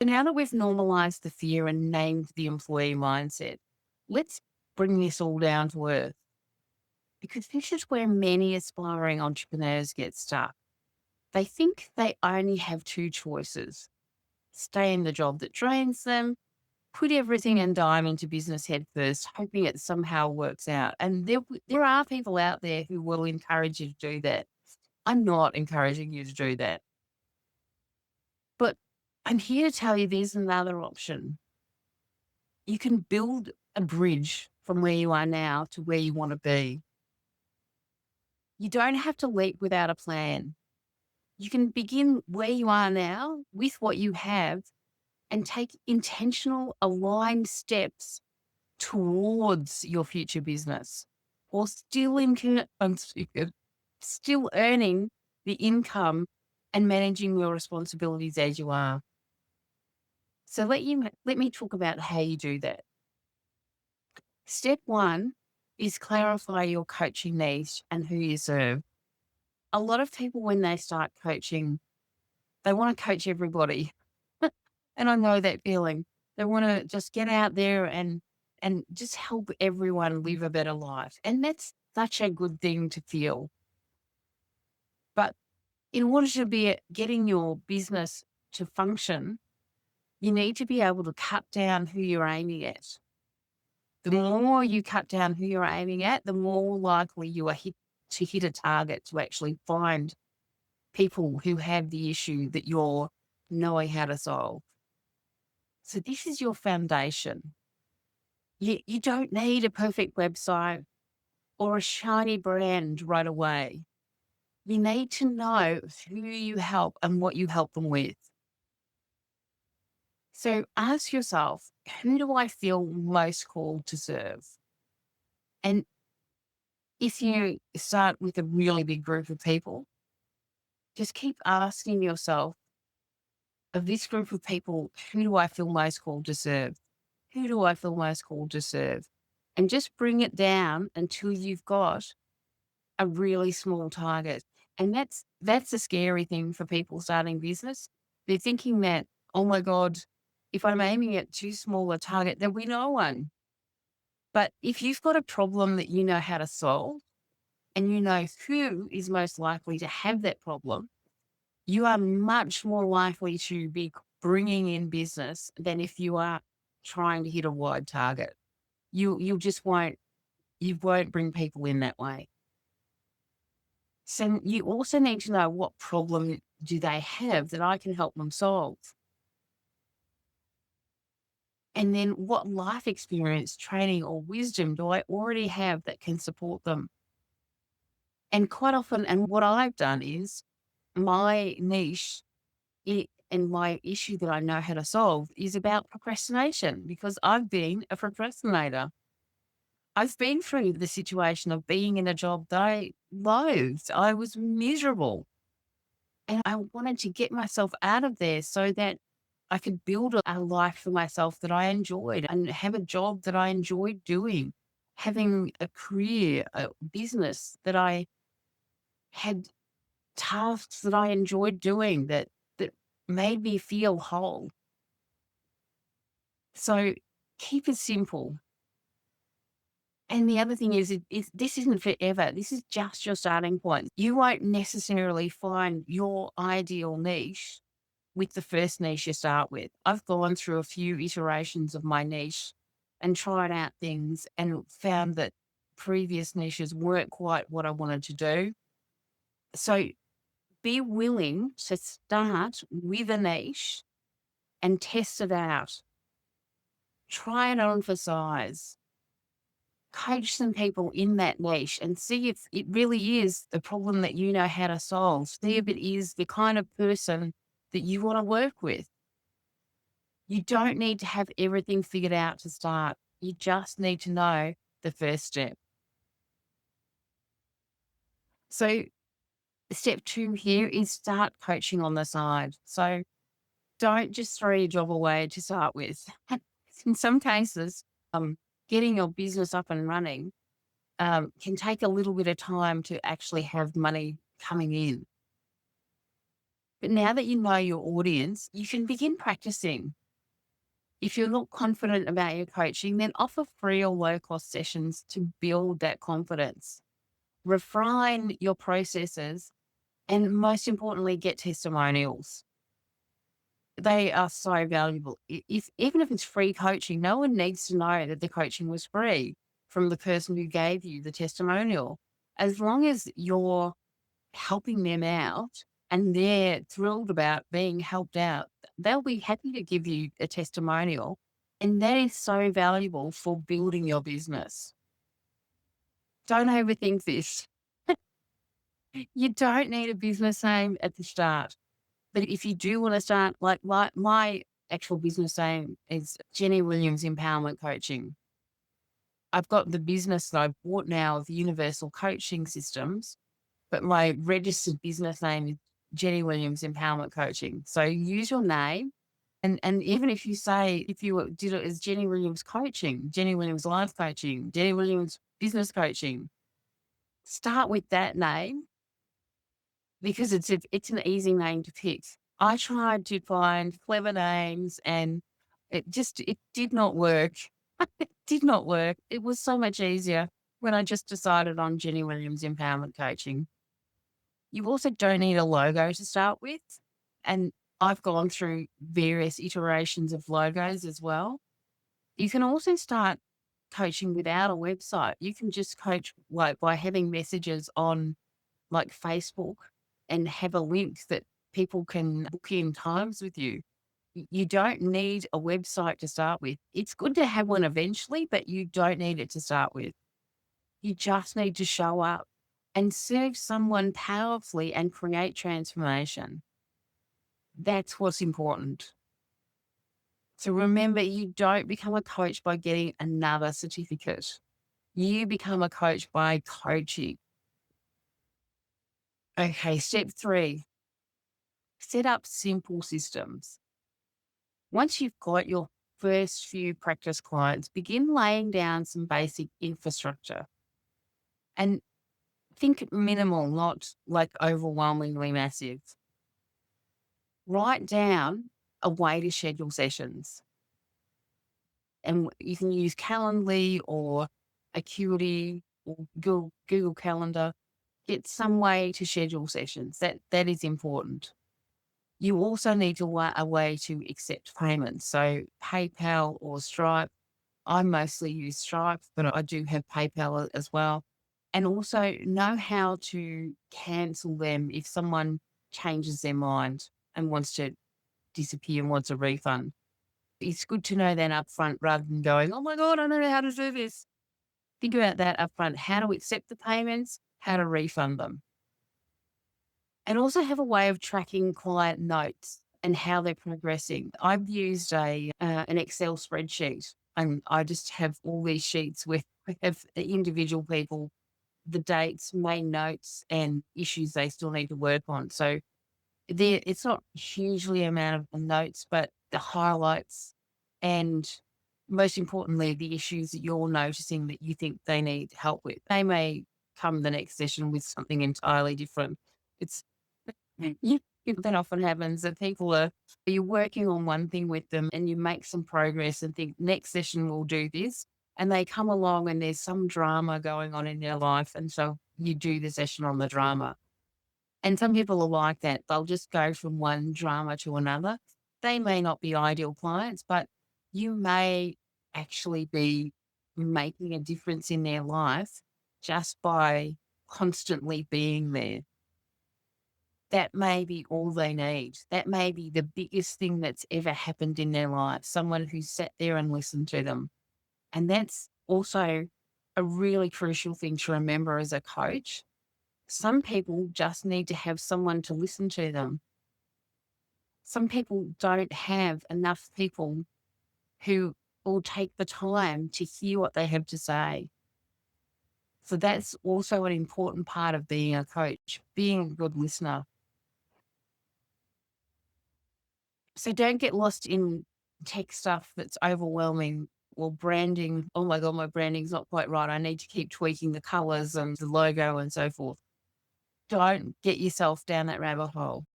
So now that we've normalized the fear and named the employee mindset, let's bring this all down to earth because this is where many aspiring entrepreneurs get stuck. They think they only have two choices: stay in the job that drains them, put everything and dime into business head first, hoping it somehow works out. And there are people out there who will encourage you to do that. I'm not encouraging you to do that. But I'm here to tell you there's another option. You can build a bridge from where you are now to where you want to be. You don't have to leap without a plan. You can begin where you are now with what you have and take intentional, aligned steps towards your future business while still earning the income and managing your responsibilities as you are. So let me talk about how you do that. Step one is clarify your coaching niche and who you serve. A lot of people, when they start coaching, they want to coach everybody. And I know that feeling. They want to just get out there and just help everyone live a better life. And that's such a good thing to feel. But in order to be getting your business to function, you need to be able to cut down who you're aiming at. The more you cut down who you're aiming at, the more likely you are to hit a target to actually find people who have the issue that you're knowing how to solve. So this is your foundation. You don't need a perfect website or a shiny brand right away. You need to know who you help and what you help them with. So ask yourself, who do I feel most called to serve? And if you start with a really big group of people, just keep asking yourself, of this group of people, who do I feel most called to serve? Who do I feel most called to serve? And just bring it down until you've got a really small target. And that's a scary thing for people starting business. They're thinking that, oh my God, if I'm aiming at too small a target, there'll be no one. But if you've got a problem that you know how to solve and you know who is most likely to have that problem, you are much more likely to be bringing in business than if you are trying to hit a wide target. You just won't bring people in that way. So you also need to know what problem do they have that I can help them solve. And then what life experience, training, or wisdom do I already have that can support them? And quite often, and what I've done is my niche and my issue that I know how to solve is about procrastination because I've been a procrastinator. I've been through the situation of being in a job that I loathed. I was miserable and I wanted to get myself out of there so that I could build a life for myself that I enjoyed and have a job that I enjoyed doing, having a career, a business that I had tasks that I enjoyed doing that made me feel whole. So keep it simple. And the other thing is this isn't forever. This is just your starting point. You won't necessarily find your ideal niche with the first niche you start with. I've gone through a few iterations of my niche and tried out things and found that previous niches weren't quite what I wanted to do. So be willing to start with a niche and test it out. Try it on for size. Coach some people in that niche and see if it really is the problem that you know how to solve. See if it is the kind of person that you want to work with. You don't need to have everything figured out to start. You just need to know the first step. So step two here is start coaching on the side. So don't just throw your job away to start with. In some cases, getting your business up and running can take a little bit of time to actually have money coming in. But now that you know your audience, you can begin practicing. If you're not confident about your coaching, then offer free or low cost sessions to build that confidence. Refine your processes and most importantly, get testimonials. They are so valuable. Even if it's free coaching, no one needs to know that the coaching was free from the person who gave you the testimonial. As long as you're helping them out and they're thrilled about being helped out, they'll be happy to give you a testimonial. And that is so valuable for building your business. Don't overthink this. You don't need a business name at the start. But if you do want to start, like my actual business name is Jenny Williams Empowerment Coaching. I've got the business that I've bought now of Universal Coaching Systems, but my registered business name is Jenny Williams Empowerment Coaching. So use your name. And even if you say, if you did it as Jenny Williams Coaching, Jenny Williams Life Coaching, Jenny Williams Business Coaching, start with that name because it's an easy name to pick. I tried to find clever names and it did not work. It did not work. It was so much easier when I just decided on Jenny Williams Empowerment Coaching. You also don't need a logo to start with. And I've gone through various iterations of logos as well. You can also start coaching without a website. You can just coach like by having messages on like Facebook and have a link that people can book in times with you. You don't need a website to start with. It's good to have one eventually, but you don't need it to start with. You just need to show up and serve someone powerfully and create transformation. That's what's important. So remember, you don't become a coach by getting another certificate. You become a coach by coaching. Okay, step 3, set up simple systems. Once you've got your first few practice clients, begin laying down some basic infrastructure and think minimal, not like overwhelmingly massive. Write down a way to schedule sessions. And you can use Calendly or Acuity or Google Calendar. Get some way to schedule sessions. That is important. You also need a way to accept payments. So PayPal or Stripe. I mostly use Stripe, but I do have PayPal as well. And also know how to cancel them if someone changes their mind and wants to disappear and wants a refund. It's good to know that upfront rather than going, oh my God, I don't know how to do this. Think about that upfront, how to accept the payments, how to refund them. And also have a way of tracking client notes and how they're progressing. I've used an Excel spreadsheet and I just have all these sheets with I have individual people, the dates, main notes and issues they still need to work on. So it's not hugely amount of notes, but the highlights and most importantly, the issues that you're noticing that you think they need help with. They may come the next session with something entirely different. It's you, that often happens that you're working on one thing with them and you make some progress and think next session we'll do this. And they come along and there's some drama going on in their life. And so you do the session on the drama. And some people are like that. They'll just go from one drama to another. They may not be ideal clients, but you may actually be making a difference in their life just by constantly being there. That may be all they need. That may be the biggest thing that's ever happened in their life. Someone who sat there and listened to them. And that's also a really crucial thing to remember as a coach. Some people just need to have someone to listen to them. Some people don't have enough people who will take the time to hear what they have to say. So that's also an important part of being a coach, being a good listener. So don't get lost in tech stuff that's overwhelming or branding. Oh my God, my branding's not quite right. I need to keep tweaking the colors and the logo and so forth. Don't get yourself down that rabbit hole.